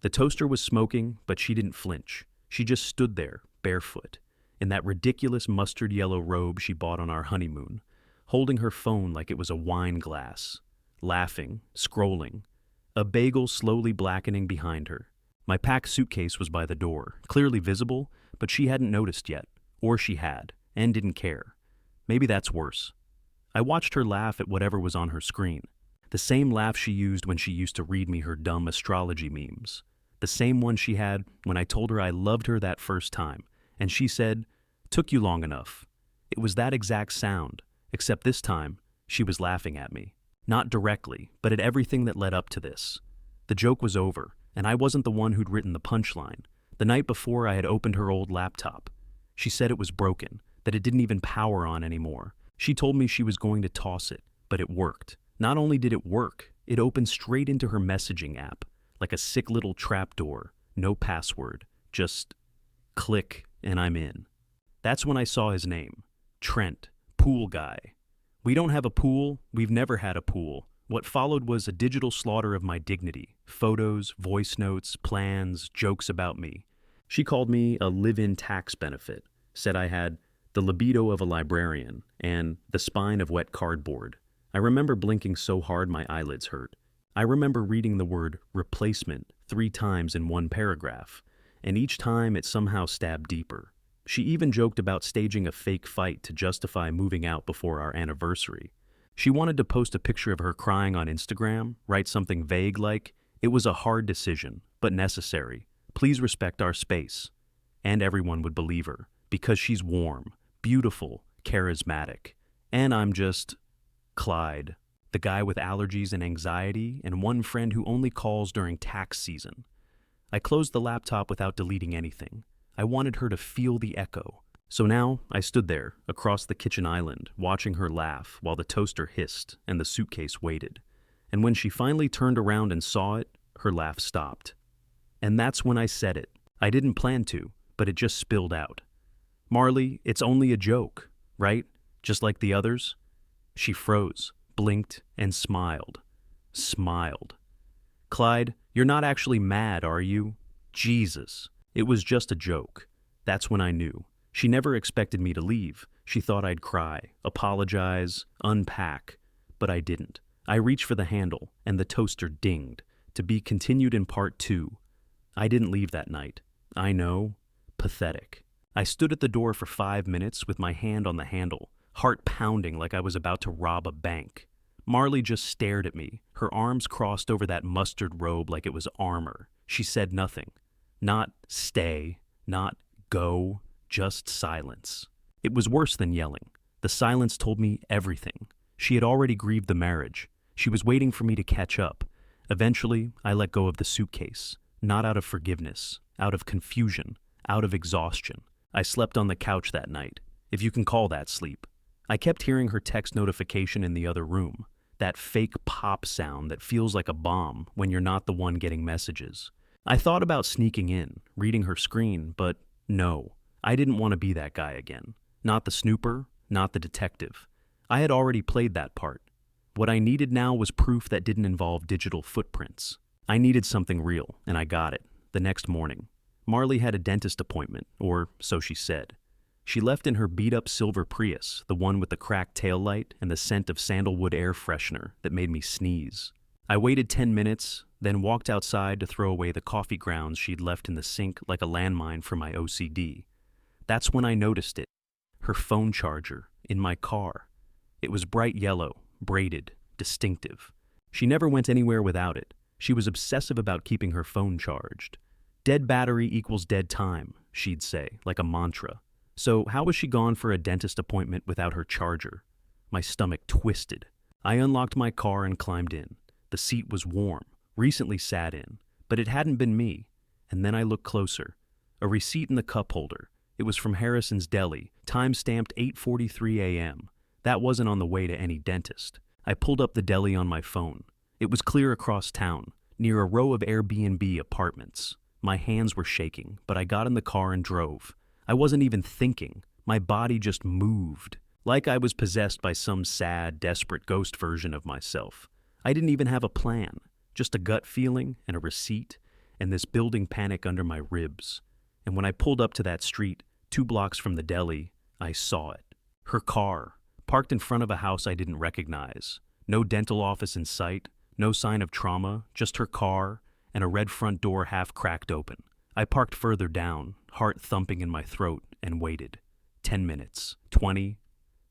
The toaster was smoking, but she didn't flinch. She just stood there, barefoot, in that ridiculous mustard yellow robe she bought on our honeymoon, holding her phone like it was a wine glass, laughing, scrolling, a bagel slowly blackening behind her. My packed suitcase was by the door, clearly visible, but she hadn't noticed yet, or she had, and didn't care. Maybe that's worse. I watched her laugh at whatever was on her screen, the same laugh she used when she used to read me her dumb astrology memes, the same one she had when I told her I loved her that first time, and she said, "Took you long enough." It was that exact sound, except this time, she was laughing at me. Not directly, but at everything that led up to this. The joke was over, and I wasn't the one who'd written the punchline. The night before, I had opened her old laptop. She said it was broken, that it didn't even power on anymore. She told me she was going to toss it, but it worked. Not only did it work, it opened straight into her messaging app, like a sick little trapdoor, no password, just click and I'm in. That's when I saw his name, Trent, pool guy. We don't have a pool, we've never had a pool. What followed was a digital slaughter of my dignity, photos, voice notes, plans, jokes about me. She called me a live-in tax benefit, said I had the libido of a librarian and the spine of wet cardboard. I remember blinking so hard my eyelids hurt. I remember reading the word replacement 3 times in one paragraph, and each time it somehow stabbed deeper. She even joked about staging a fake fight to justify moving out before our anniversary. She wanted to post a picture of her crying on Instagram, write something vague like, "It was a hard decision, but necessary. Please respect our space." And everyone would believe her, because she's warm, beautiful, charismatic. And I'm just Clyde, the guy with allergies and anxiety, and one friend who only calls during tax season. I closed the laptop without deleting anything. I wanted her to feel the echo. So now I stood there, across the kitchen island, watching her laugh while the toaster hissed and the suitcase waited. And when she finally turned around and saw it, her laugh stopped. And that's when I said it. I didn't plan to, but it just spilled out. "Marlie, it's only a joke, right? Just like the others?" She froze, blinked, and smiled. Smiled. "Clyde, you're not actually mad, are you?" Jesus. It was just a joke. That's when I knew. She never expected me to leave. She thought I'd cry, apologize, unpack. But I didn't. I reached for the handle, and the toaster dinged. To be continued in part 2. I didn't leave that night. I know. Pathetic. I stood at the door for 5 minutes with my hand on the handle, heart pounding like I was about to rob a bank. Marlie just stared at me, her arms crossed over that mustard robe like it was armor. She said nothing. Not stay, not go, just silence. It was worse than yelling. The silence told me everything. She had already grieved the marriage. She was waiting for me to catch up. Eventually, I let go of the suitcase. Not out of forgiveness, out of confusion, out of exhaustion. I slept on the couch that night, if you can call that sleep. I kept hearing her text notification in the other room, that fake pop sound that feels like a bomb when you're not the one getting messages. I thought about sneaking in, reading her screen, but no, I didn't want to be that guy again. Not the snooper, not the detective. I had already played that part. What I needed now was proof that didn't involve digital footprints. I needed something real, and I got it, the next morning. Marlie had a dentist appointment, or so she said. She left in her beat-up silver Prius, the one with the cracked taillight and the scent of sandalwood air freshener that made me sneeze. I waited 10 minutes, then walked outside to throw away the coffee grounds she'd left in the sink like a landmine for my OCD. That's when I noticed it. Her phone charger, in my car. It was bright yellow, braided, distinctive. She never went anywhere without it. She was obsessive about keeping her phone charged. Dead battery equals dead time, she'd say, like a mantra. So how was she gone for a dentist appointment without her charger? My stomach twisted. I unlocked my car and climbed in. The seat was warm, recently sat in, but it hadn't been me. And then I looked closer. A receipt in the cup holder. It was from Harrison's Deli, time-stamped 8:43 a.m. That wasn't on the way to any dentist. I pulled up the deli on my phone. It was clear across town, near a row of Airbnb apartments. My hands were shaking, but I got in the car and drove. I wasn't even thinking. My body just moved, like I was possessed by some sad, desperate ghost version of myself. I didn't even have a plan, just a gut feeling and a receipt, and this building panic under my ribs. And when I pulled up to that street, 2 blocks from the deli, I saw it. Her car, parked in front of a house I didn't recognize. No dental office in sight, no sign of trauma, just her car and a red front door half cracked open. I parked further down, heart thumping in my throat, and waited. 10 minutes, 20,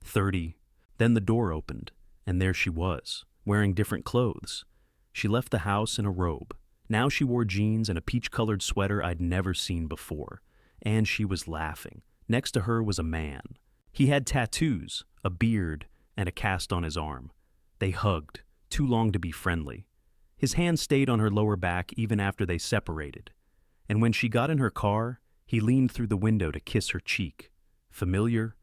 30. Then the door opened, and there she was, wearing different clothes. She left the house in a robe. Now she wore jeans and a peach-colored sweater I'd never seen before. And she was laughing. Next to her was a man. He had tattoos, a beard, and a cast on his arm. They hugged, too long to be friendly. His hand stayed on her lower back even after they separated. And when she got in her car, he leaned through the window to kiss her cheek. Familiar,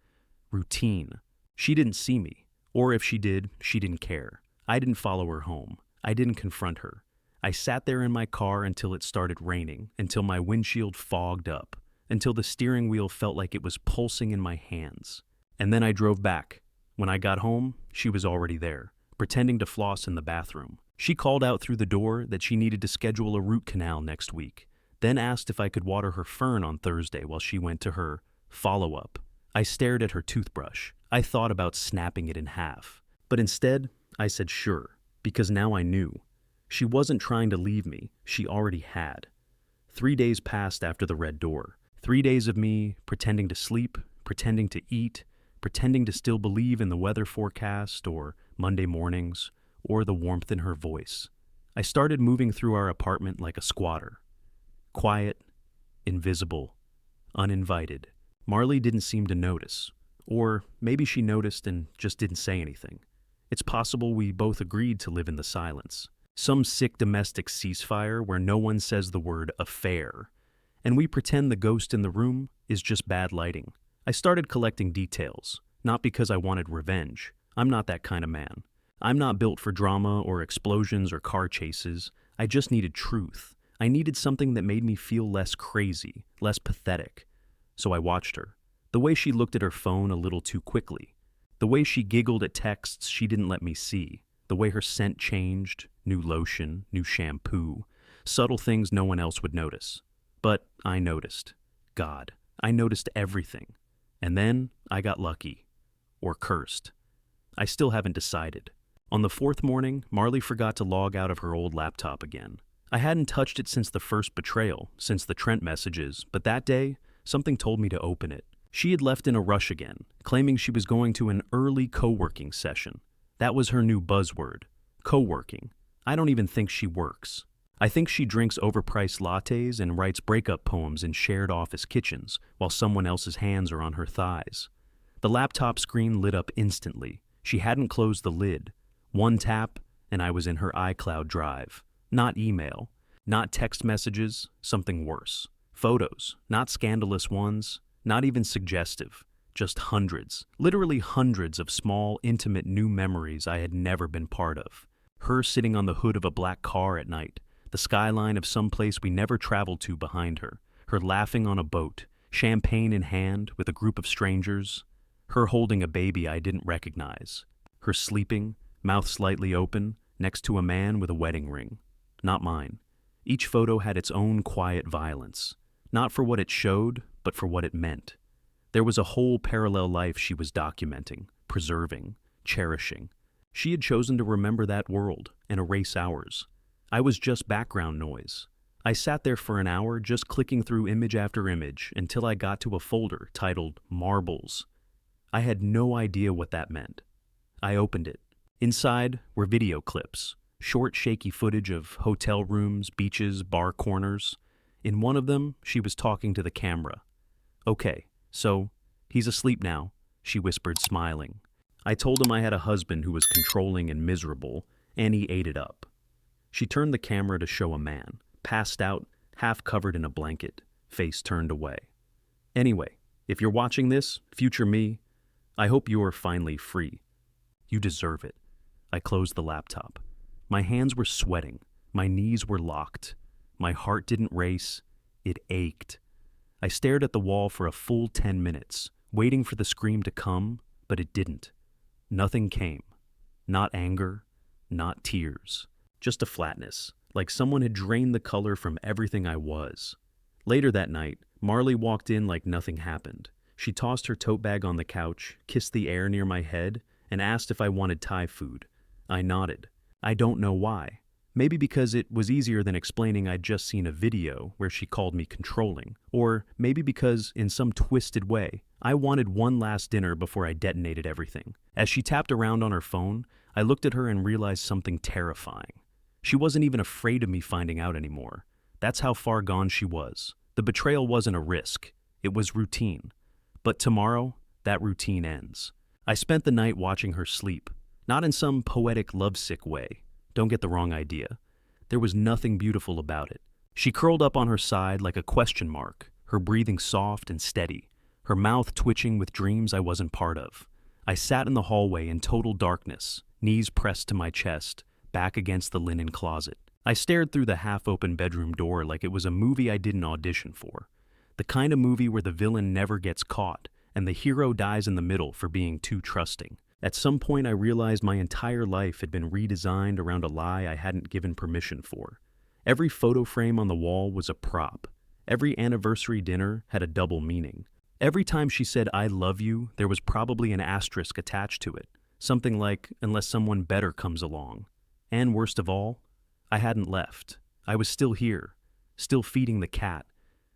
routine. She didn't see me, or if she did, she didn't care. I didn't follow her home. I didn't confront her. I sat there in my car until it started raining, until my windshield fogged up, until the steering wheel felt like it was pulsing in my hands. And then I drove back. When I got home, she was already there, pretending to floss in the bathroom. She called out through the door that she needed to schedule a root canal next week, then asked if I could water her fern on Thursday while she went to her follow-up. I stared at her toothbrush. I thought about snapping it in half. But instead, I said sure, because now I knew. She wasn't trying to leave me. She already had. 3 days passed after the red door. 3 days of me pretending to sleep, pretending to eat, pretending to still believe in the weather forecast or Monday mornings or the warmth in her voice. I started moving through our apartment like a squatter. Quiet, invisible, uninvited. Marlie didn't seem to notice. Or maybe she noticed and just didn't say anything. It's possible we both agreed to live in the silence. Some sick domestic ceasefire where no one says the word affair, and we pretend the ghost in the room is just bad lighting. I started collecting details, not because I wanted revenge. I'm not that kind of man. I'm not built for drama or explosions or car chases. I just needed truth. I needed something that made me feel less crazy, less pathetic. So I watched her. The way she looked at her phone a little too quickly. The way she giggled at texts she didn't let me see. The way her scent changed, new lotion, new shampoo, subtle things no one else would notice. But I noticed. God, I noticed everything. And then I got lucky. Or cursed. I still haven't decided. On the 4th morning, Marlie forgot to log out of her old laptop again. I hadn't touched it since the first betrayal, since the Trent messages, but that day, something told me to open it. She had left in a rush again, claiming she was going to an early co-working session. That was her new buzzword. Co-working. I don't even think she works. I think she drinks overpriced lattes and writes breakup poems in shared office kitchens while someone else's hands are on her thighs. The laptop screen lit up instantly. She hadn't closed the lid. One tap, and I was in her iCloud drive. Not email, not text messages, something worse. Photos, not scandalous ones, not even suggestive. Just hundreds, literally hundreds of small, intimate new memories I had never been part of. Her sitting on the hood of a black car at night, the skyline of some place we never traveled to behind her, her laughing on a boat, champagne in hand with a group of strangers, her holding a baby I didn't recognize, her sleeping, mouth slightly open, next to a man with a wedding ring. Not mine. Each photo had its own quiet violence, not for what it showed, but for what it meant. There was a whole parallel life she was documenting, preserving, cherishing. She had chosen to remember that world and erase ours. I was just background noise. I sat there for an hour just clicking through image after image until I got to a folder titled Marbles. I had no idea what that meant. I opened it. Inside were video clips, short shaky footage of hotel rooms, beaches, bar corners. In one of them, she was talking to the camera. "Okay, so he's asleep now," she whispered, smiling. I told him I had a husband who was controlling and miserable, and he ate it up. She turned the camera to show a man, passed out, half covered in a blanket, face turned away. "Anyway, if you're watching this, future me, I hope you're finally free. You deserve it." I closed the laptop. My hands were sweating. My knees were locked. My heart didn't race. It ached. I stared at the wall for a full 10 minutes, waiting for the scream to come, but it didn't. Nothing came. Not anger, not tears, just a flatness, like someone had drained the color from everything I was. Later that night, Marlie walked in like nothing happened. She tossed her tote bag on the couch, kissed the air near my head, and asked if I wanted Thai food. I nodded. I don't know why. Maybe because it was easier than explaining I'd just seen a video where she called me controlling. Or maybe because, in some twisted way, I wanted one last dinner before I detonated everything. As she tapped around on her phone, I looked at her and realized something terrifying. She wasn't even afraid of me finding out anymore. That's how far gone she was. The betrayal wasn't a risk. It was routine. But tomorrow, that routine ends. I spent the night watching her sleep. Not in some poetic lovesick way. Don't get the wrong idea. There was nothing beautiful about it. She curled up on her side like a question mark, her breathing soft and steady, her mouth twitching with dreams I wasn't part of. I sat in the hallway in total darkness, knees pressed to my chest, back against the linen closet. I stared through the half-open bedroom door like it was a movie I didn't audition for. The kind of movie where the villain never gets caught and the hero dies in the middle for being too trusting. At some point, I realized my entire life had been redesigned around a lie I hadn't given permission for. Every photo frame on the wall was a prop. Every anniversary dinner had a double meaning. Every time she said, "I love you," there was probably an asterisk attached to it. Something like, "unless someone better comes along." And worst of all, I hadn't left. I was still here, still feeding the cat,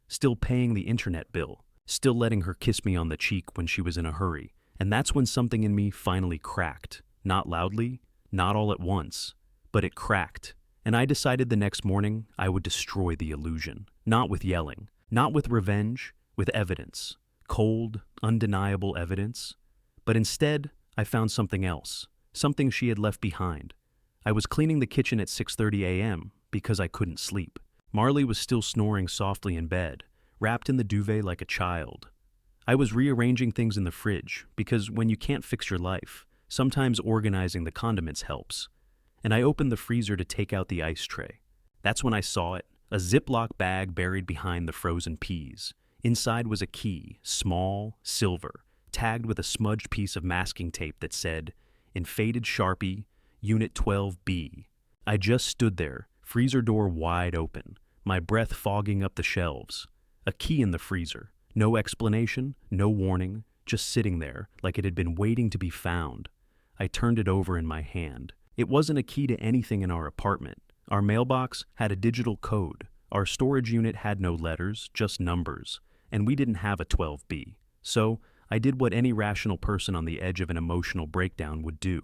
still paying the internet bill, still letting her kiss me on the cheek when she was in a hurry. And that's when something in me finally cracked. Not loudly, not all at once, but it cracked. And I decided the next morning I would destroy the illusion. Not with yelling, not with revenge, with evidence. Cold, undeniable evidence. But instead, I found something else. Something she had left behind. I was cleaning the kitchen at 6:30 a.m. because I couldn't sleep. Marlie was still snoring softly in bed, wrapped in the duvet like a child. I was rearranging things in the fridge because when you can't fix your life, sometimes organizing the condiments helps. And I opened the freezer to take out the ice tray. That's when I saw it, a Ziploc bag buried behind the frozen peas. Inside was a key, small, silver, tagged with a smudged piece of masking tape that said, in faded Sharpie, Unit 12B. I just stood there, freezer door wide open, my breath fogging up the shelves. A key in the freezer. No explanation, no warning, just sitting there like it had been waiting to be found. I turned it over in my hand. It wasn't a key to anything in our apartment. Our mailbox had a digital code. Our storage unit had no letters, just numbers. And we didn't have a 12B. So I did what any rational person on the edge of an emotional breakdown would do.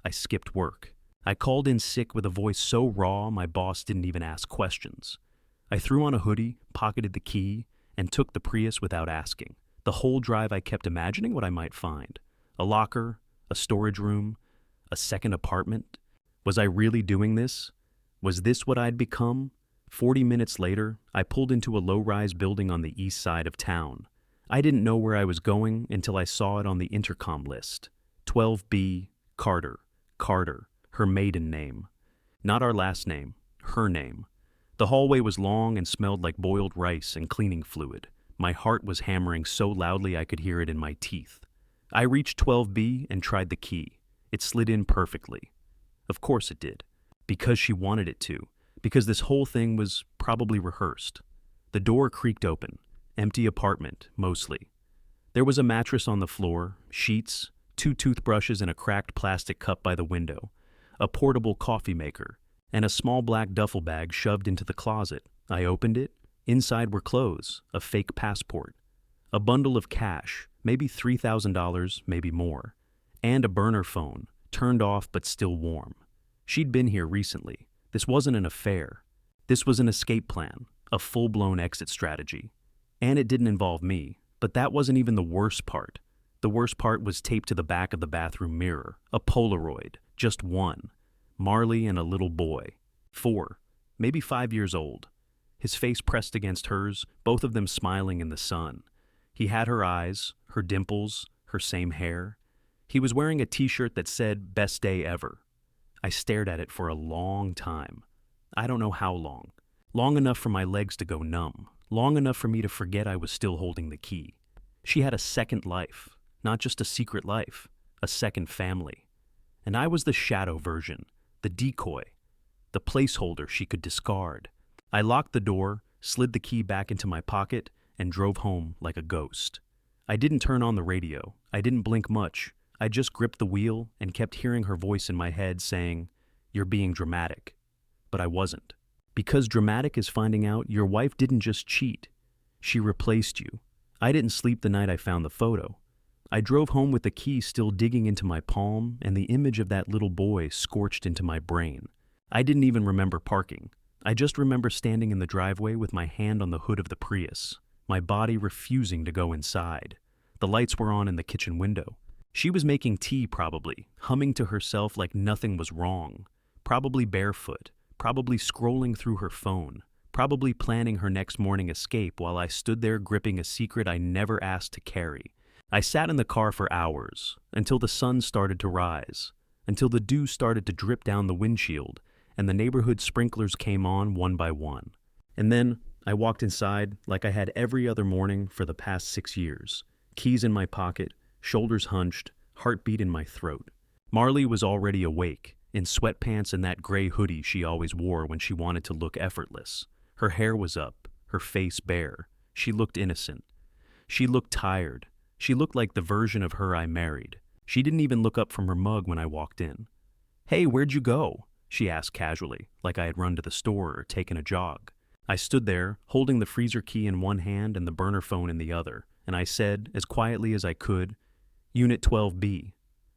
I skipped work. I called in sick with a voice so raw my boss didn't even ask questions. I threw on a hoodie, pocketed the key, and took the Prius without asking. The whole drive I kept imagining what I might find. A locker, a storage room, a second apartment. Was I really doing this? Was this what I'd become? 40 minutes later, I pulled into a low-rise building on the east side of town. I didn't know where I was going until I saw it on the intercom list. 12B, Carter. Carter, her maiden name. Not our last name, her name. The hallway was long and smelled like boiled rice and cleaning fluid. My heart was hammering so loudly I could hear it in my teeth. I reached 12B and tried the key. It slid in perfectly. Of course it did. Because she wanted it to. Because this whole thing was probably rehearsed. The door creaked open. Empty apartment, mostly. There was a mattress on the floor, sheets, 2 toothbrushes and a cracked plastic cup by the window, a portable coffee maker, and a small black duffel bag shoved into the closet. I opened it. Inside were clothes, a fake passport, a bundle of cash, maybe $3,000, maybe more, and a burner phone, turned off but still warm. She'd been here recently. This wasn't an affair. This was an escape plan, a full-blown exit strategy. And it didn't involve me, but that wasn't even the worst part. The worst part was taped to the back of the bathroom mirror, a Polaroid, just one. Marlie and a little boy, 4, maybe 5 years old. His face pressed against hers, both of them smiling in the sun. He had her eyes, her dimples, her same hair. He was wearing a t-shirt that said, "Best day ever." I stared at it for a long time. I don't know how long. Long enough for my legs to go numb. Long enough for me to forget I was still holding the key. She had a second life, not just a secret life, a second family. And I was the shadow version, the decoy, the placeholder she could discard. I locked the door, slid the key back into my pocket, and drove home like a ghost. I didn't turn on the radio. I didn't blink much. I just gripped the wheel and kept hearing her voice in my head saying, "You're being dramatic." But I wasn't. Because dramatic is finding out your wife didn't just cheat. She replaced you. I didn't sleep the night I found the photo. I drove home with the key still digging into my palm and the image of that little boy scorched into my brain. I didn't even remember parking. I just remember standing in the driveway with my hand on the hood of the Prius, my body refusing to go inside. The lights were on in the kitchen window. She was making tea probably, humming to herself like nothing was wrong. Probably barefoot, probably scrolling through her phone, probably planning her next morning escape while I stood there gripping a secret I never asked to carry. I sat in the car for hours, until the sun started to rise, until the dew started to drip down the windshield, and the neighborhood sprinklers came on one by one. And then I walked inside like I had every other morning for the past 6 years, keys in my pocket, shoulders hunched, heartbeat in my throat. Marlie was already awake, in sweatpants and that gray hoodie she always wore when she wanted to look effortless. Her hair was up, her face bare. She looked innocent. She looked tired. She looked like the version of her I married. She didn't even look up from her mug when I walked in. "Hey, where'd you go?" she asked casually, like I had run to the store or taken a jog. I stood there, holding the freezer key in one hand and the burner phone in the other, and I said, as quietly as I could, "Unit 12B.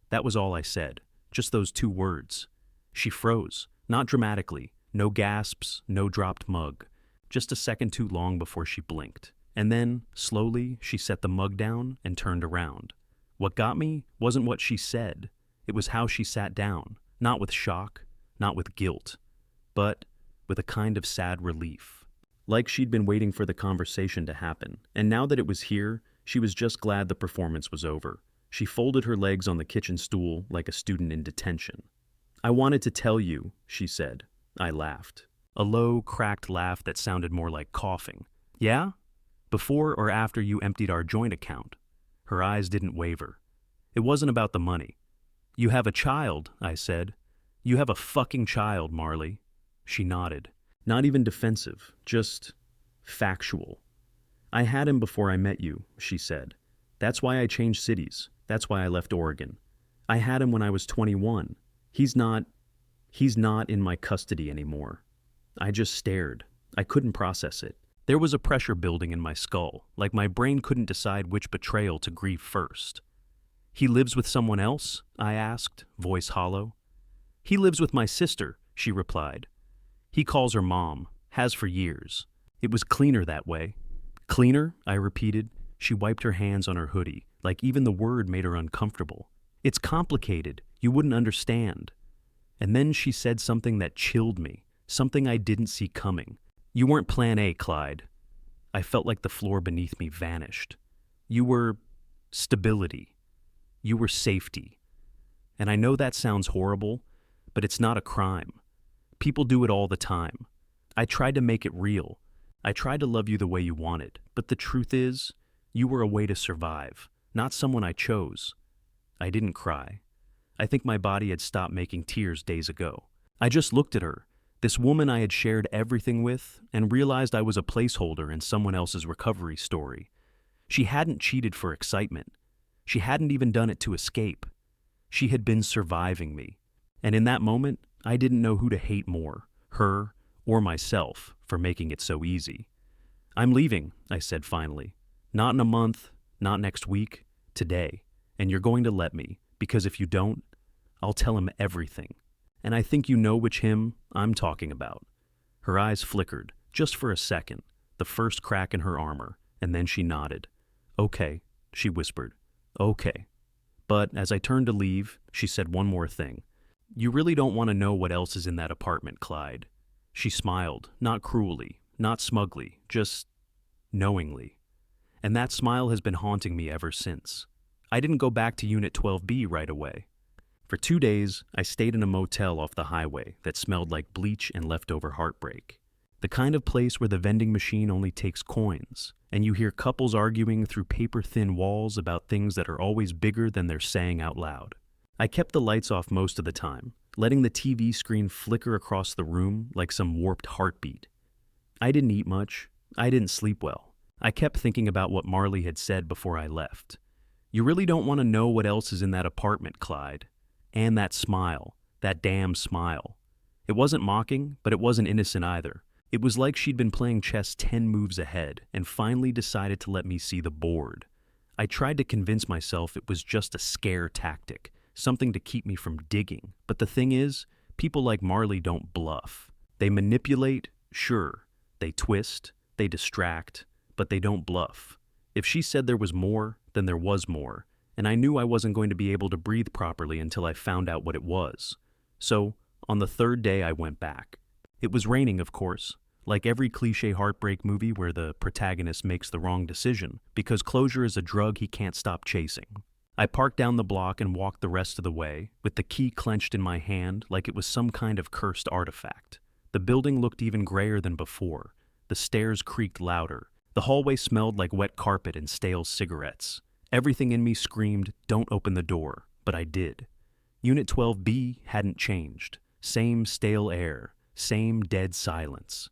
That was all I said, just those 2 words. She froze, not dramatically, no gasps, no dropped mug, just a second too long before she blinked. And then, slowly, she set the mug down and turned around. What got me wasn't what she said. It was how she sat down, not with shock, not with guilt, but with a kind of sad relief. Like she'd been waiting for the conversation to happen, and now that it was here, she was just glad the performance was over. She folded her legs on the kitchen stool like a student in detention. "I wanted to tell you," she said. I laughed. A low, cracked laugh that sounded more like coughing. "Yeah? Before or after you emptied our joint account?" Her eyes didn't waver. "It wasn't about the money." "You have a child," I said. "You have a fucking child, Marlie." She nodded. Not even defensive, just factual. "I had him before I met you," she said. "That's why I changed cities. That's why I left Oregon. I had him when I was 21. He's not in my custody anymore." I just stared. I couldn't process it. There was a pressure building in my skull, like my brain couldn't decide which betrayal to grieve first. "He lives with someone else?" I asked, voice hollow. "He lives with my sister," she replied. "He calls her mom, has for years. It was cleaner that way." "Cleaner?" I repeated. She wiped her hands on her hoodie, like even the word made her uncomfortable. "It's complicated. You wouldn't understand." And then she said something that chilled me, something I didn't see coming. "You weren't plan A, Clyde." I felt like the floor beneath me vanished. "You were stability. You were safety." And I know that sounds horrible, but it's not a crime. People do it all the time. I tried to make it real. I tried to love you the way you wanted, but the truth is, you were a way to survive, not someone I chose. I didn't cry. I think my body had stopped making tears days ago. I just looked at her, this woman I had shared everything with, and realized I was a placeholder in someone else's recovery story. She hadn't cheated for excitement. She hadn't even done it to escape. She had been surviving me. And in that moment, I didn't know who to hate more, her or myself, for making it so easy. "I'm leaving," I said finally. "Not in a month, not next week, today. And you're going to let me, because if you don't, I'll tell him everything. And I think you know which him I'm talking about." Her eyes flickered, just for a second, the first crack in her armor, and then she nodded. "Okay," she whispered. "Okay." But as I turned to leave, she said one more thing. "You really don't want to know what else is in that apartment, Clyde." She smiled, not cruelly, not smugly, just knowingly. And that smile has been haunting me ever since. I didn't go back to Unit 12B right away. For 2 days, I stayed in a motel off the highway that smelled like bleach and leftover heartbreak. The kind of place where the vending machine only takes coins, and you hear couples arguing through paper-thin walls about things that are always bigger than they're saying out loud. I kept the lights off most of the time, letting the TV screen flicker across the room like some warped heartbeat. I didn't eat much. I didn't sleep well. I kept thinking about what Marlie had said before I left. You really don't want to know what else is in that apartment, Clyde. And that smile. That damn smile. It wasn't mocking, but it wasn't innocent either. It was like she'd been playing chess 10 moves ahead and finally decided to let me see the board. I tried to convince myself it was just a scare tactic, something to keep me from digging. But the thing is, people like Marlie don't bluff. They manipulate, sure. They twist, they distract, but they don't bluff. If she said there was more, then there was more, and I knew I wasn't going to be able to breathe properly until I found out what it was. So, on the third day I went back. It was raining, of course, like every cliché heartbreak movie where the protagonist makes the wrong decision, because closure is a drug he can't stop chasing. I parked down the block and walked the rest of the way, with the key clenched in my hand like it was some kind of cursed artifact. The building looked even grayer than before. The stairs creaked louder. The hallway smelled like wet carpet and stale cigarettes. Everything in me screamed, "Don't open the door," but I did. Unit 12B hadn't changed. Same stale air, same dead silence.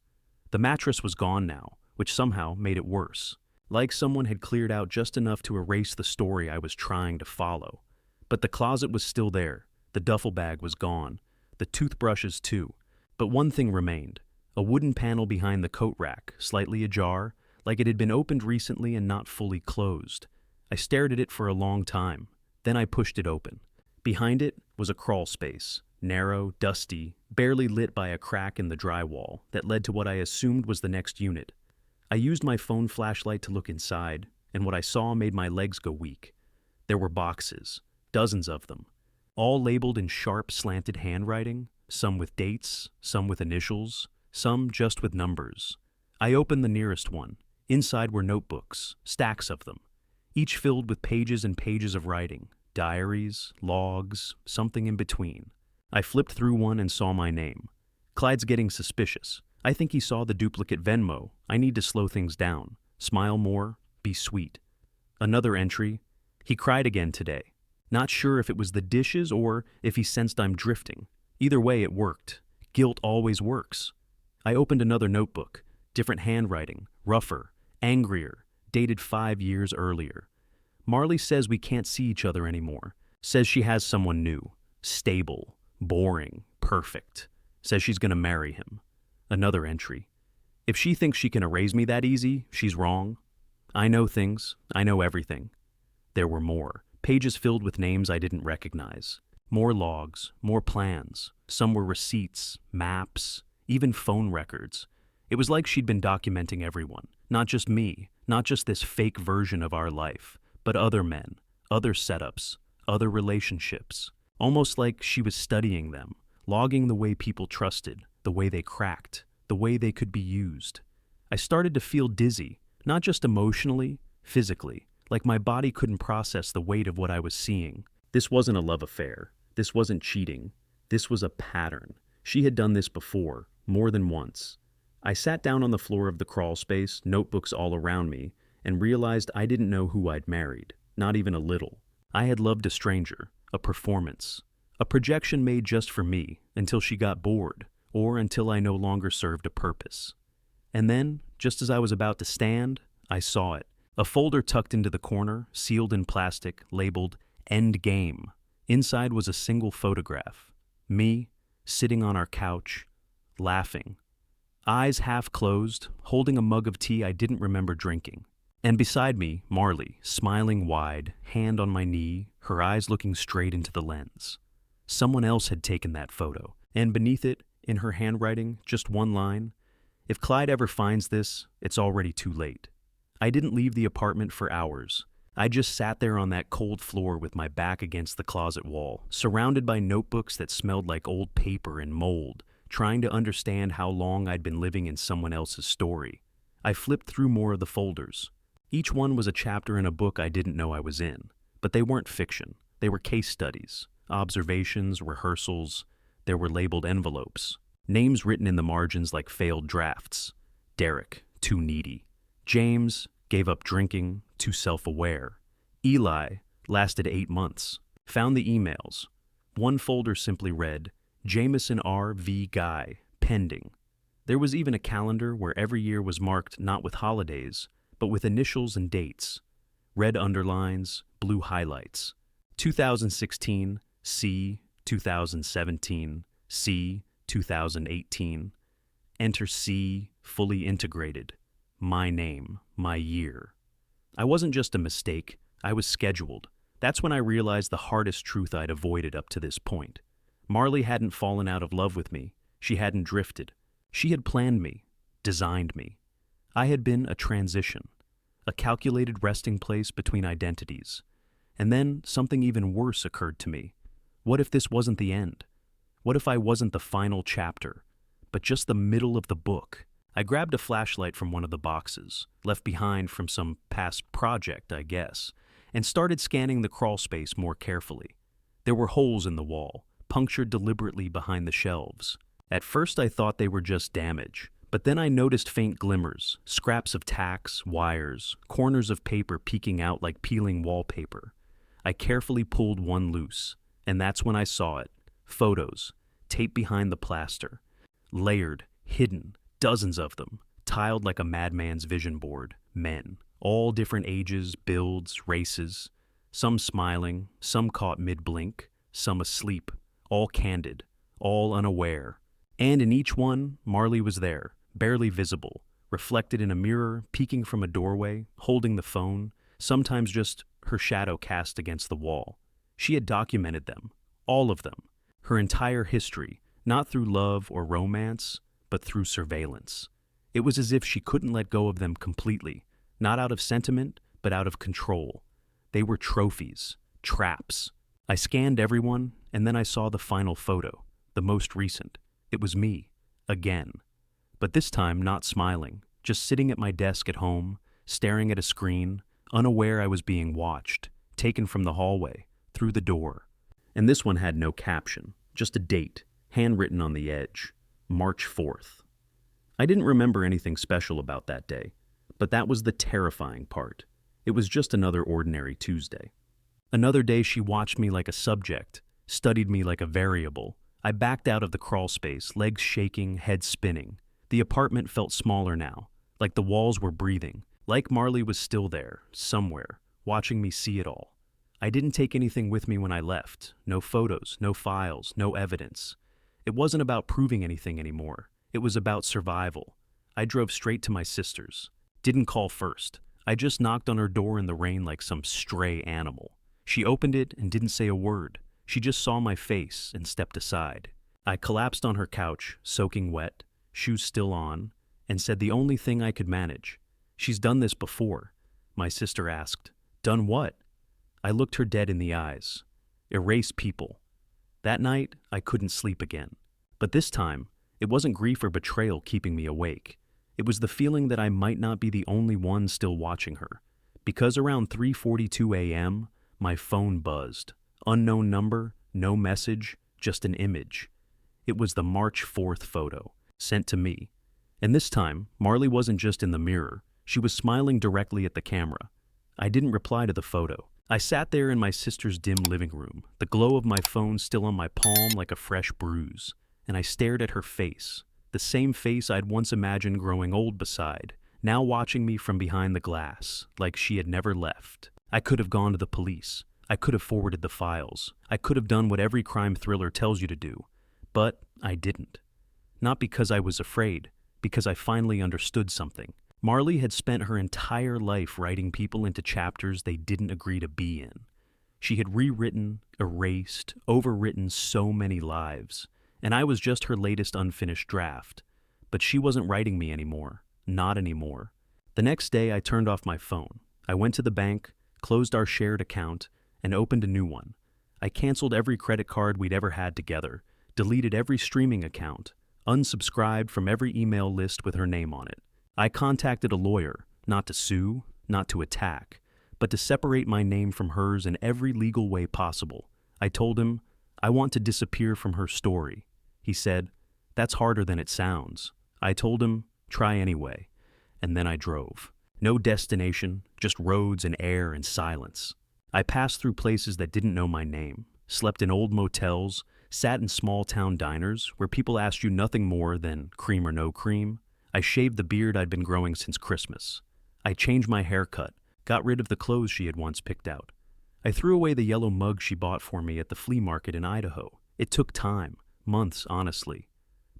The mattress was gone now, which somehow made it worse. Like someone had cleared out just enough to erase the story I was trying to follow. But the closet was still there. The duffel bag was gone. The toothbrushes too. But one thing remained. A wooden panel behind the coat rack, slightly ajar, like it had been opened recently and not fully closed. I stared at it for a long time. Then I pushed it open. Behind it was a crawl space, narrow, dusty, barely lit by a crack in the drywall that led to what I assumed was the next unit. I used my phone flashlight to look inside, and what I saw made my legs go weak. There were boxes, dozens of them, all labeled in sharp, slanted handwriting, some with dates, some with initials, some just with numbers. I opened the nearest one. Inside were notebooks, stacks of them, each filled with pages and pages of writing, diaries, logs, something in between. I flipped through one and saw my name. Clyde's getting suspicious. I think he saw the duplicate Venmo. I need to slow things down. Smile more, be sweet. Another entry. He cried again today. Not sure if it was the dishes or if he sensed I'm drifting. Either way, it worked. Guilt always works. I opened another notebook. Different handwriting, rougher, angrier, dated 5 years earlier. Marlie says we can't see each other anymore. Says she has someone new. Stable, boring, perfect. Says she's gonna marry him. Another entry. If she thinks she can erase me that easy, she's wrong. I know things. I know everything. There were more. Pages filled with names I didn't recognize. More logs, more plans. Some were receipts, maps, even phone records. It was like she'd been documenting everyone. Not just me, not just this fake version of our life, but other men, other setups, other relationships. Almost like she was studying them, logging the way people trusted, the way they cracked, the way they could be used. I started to feel dizzy, not just emotionally, physically, like my body couldn't process the weight of what I was seeing. This wasn't a love affair. This wasn't cheating. This was a pattern. She had done this before, more than once. I sat down on the floor of the crawl space, notebooks all around me, and realized I didn't know who I'd married, not even a little. I had loved a stranger, a performance, a projection made just for me, until she got bored, or until I no longer served a purpose. And then, just as I was about to stand, I saw it. A folder tucked into the corner, sealed in plastic, labeled "End Game." Inside was a single photograph. Me, sitting on our couch, laughing. Eyes half closed, holding a mug of tea I didn't remember drinking. And beside me, Marlie, smiling wide, hand on my knee, her eyes looking straight into the lens. Someone else had taken that photo, and beneath it, in her handwriting, just one line, "If Clyde ever finds this, it's already too late." I didn't leave the apartment for hours. I just sat there on that cold floor with my back against the closet wall, surrounded by notebooks that smelled like old paper and mold, trying to understand how long I'd been living in someone else's story. I flipped through more of the folders. Each one was a chapter in a book I didn't know I was in, but they weren't fiction. They were case studies, observations, rehearsals. There were labeled envelopes, names written in the margins like failed drafts. Derek, too needy. James, gave up drinking, too self-aware. Eli, lasted 8 months. Found the emails. One folder simply read, Jameson R. V. Guy, pending. There was even a calendar where every year was marked not with holidays, but with initials and dates. Red underlines, blue highlights. 2016, C, 2017, C, 2018. Enter C, fully integrated. My name, my year. I wasn't just a mistake, I was scheduled. That's when I realized the hardest truth I'd avoided up to this point. Marlie hadn't fallen out of love with me. She hadn't drifted. She had planned me, designed me. I had been a transition, a calculated resting place between identities. And then something even worse occurred to me. What if this wasn't the end? What if I wasn't the final chapter, but just the middle of the book? I grabbed a flashlight from one of the boxes, left behind from some past project, I guess, and started scanning the crawl space more carefully. There were holes in the wall, punctured deliberately behind the shelves. At first I thought they were just damage, but then I noticed faint glimmers, scraps of tacks, wires, corners of paper peeking out like peeling wallpaper. I carefully pulled one loose, and that's when I saw it. Photos, taped behind the plaster. Layered, hidden, dozens of them, tiled like a madman's vision board. Men, all different ages, builds, races. Some smiling, some caught mid-blink, some asleep, all candid, all unaware. And in each one, Marlie was there, barely visible, reflected in a mirror, peeking from a doorway, holding the phone, sometimes just her shadow cast against the wall. She had documented them, all of them, her entire history, not through love or romance, but through surveillance. It was as if she couldn't let go of them completely, not out of sentiment, but out of control. They were trophies, traps. I scanned everyone, and then I saw the final photo, the most recent. It was me, again. But this time not smiling, just sitting at my desk at home, staring at a screen, unaware I was being watched, taken from the hallway, through the door. And this one had no caption, just a date, handwritten on the edge, March 4th. I didn't remember anything special about that day, but that was the terrifying part. It was just another ordinary Tuesday. Another day she watched me like a subject, studied me like a variable. I backed out of the crawl space, legs shaking, head spinning. The apartment felt smaller now, like the walls were breathing, like Marlie was still there, somewhere, watching me see it all. I didn't take anything with me when I left. No photos, no files, no evidence. It wasn't about proving anything anymore. It was about survival. I drove straight to my sister's. Didn't call first. I just knocked on her door in the rain like some stray animal. She opened it and didn't say a word. She just saw my face and stepped aside. I collapsed on her couch, soaking wet, shoes still on, and said the only thing I could manage. "She's done this before." My sister asked, "Done what?" I looked her dead in the eyes. Erase people. That night, I couldn't sleep again. But this time, it wasn't grief or betrayal keeping me awake. It was the feeling that I might not be the only one still watching her. Because around 3:42 a.m., my phone buzzed. Unknown number, no message, just an image. It was the March 4th photo, sent to me. And this time, Marlie wasn't just in the mirror. She was smiling directly at the camera. I didn't reply to the photo. I sat there in my sister's dim living room, the glow of my phone still on my palm like a fresh bruise, and I stared at her face, the same face I'd once imagined growing old beside, now watching me from behind the glass, like she had never left. I could have gone to the police. I could have forwarded the files. I could have done what every crime thriller tells you to do, but I didn't. Not because I was afraid, because I finally understood something. Marlie had spent her entire life writing people into chapters they didn't agree to be in. She had rewritten, erased, overwritten so many lives, and I was just her latest unfinished draft. But she wasn't writing me anymore. Not anymore. The next day, I turned off my phone. I went to the bank, closed our shared account, and opened a new one. I canceled every credit card we'd ever had together, deleted every streaming account, unsubscribed from every email list with her name on it. I contacted a lawyer, not to sue, not to attack, but to separate my name from hers in every legal way possible. I told him, I want to disappear from her story. He said, that's harder than it sounds. I told him, try anyway. And then I drove. No destination, just roads and air and silence. I passed through places that didn't know my name, slept in old motels, Sat in small-town diners where people asked you nothing more than cream or no cream. I shaved the beard I'd been growing since Christmas. I changed my haircut, got rid of the clothes she had once picked out. I threw away the yellow mug she bought for me at the flea market in Idaho. It took time, months honestly.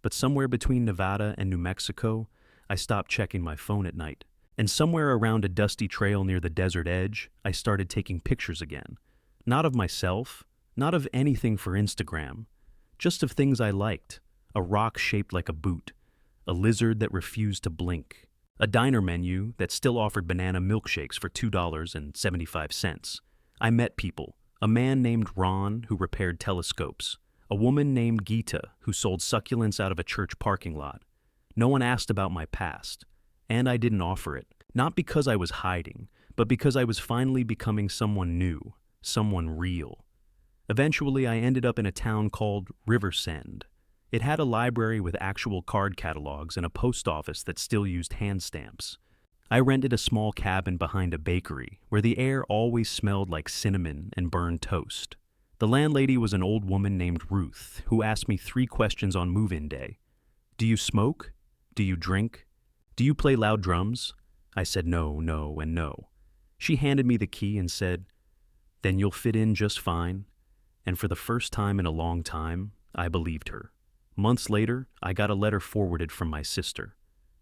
But somewhere between Nevada and New Mexico, I stopped checking my phone at night. And somewhere around a dusty trail near the desert edge, I started taking pictures again. Not of myself, not of anything for Instagram, just of things I liked. A rock shaped like a boot, a lizard that refused to blink, a diner menu that still offered banana milkshakes for $2.75. I met people, a man named Ron who repaired telescopes, a woman named Gita who sold succulents out of a church parking lot. No one asked about my past, and I didn't offer it, not because I was hiding, but because I was finally becoming someone new, someone real. Eventually, I ended up in a town called Riversend. It had a library with actual card catalogs and a post office that still used hand stamps. I rented a small cabin behind a bakery where the air always smelled like cinnamon and burned toast. The landlady was an old woman named Ruth who asked me 3 questions on move-in day. Do you smoke? Do you drink? Do you play loud drums? I said no, no, and no. She handed me the key and said, then you'll fit in just fine. And for the first time in a long time, I believed her. Months later, I got a letter forwarded from my sister.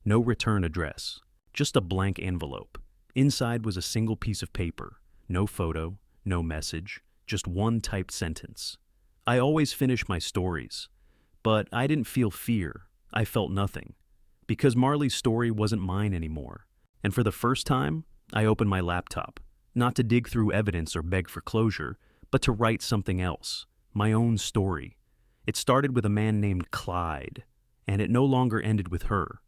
No return address, just a blank envelope. Inside was a single piece of paper, no photo, no message, just one typed sentence. I always finish my stories, but I didn't feel fear. I felt nothing. Because Marlie's story wasn't mine anymore. And for the first time, I opened my laptop, not to dig through evidence or beg for closure, but to write something else, my own story. It started with a man named Clyde, and it no longer ended with her.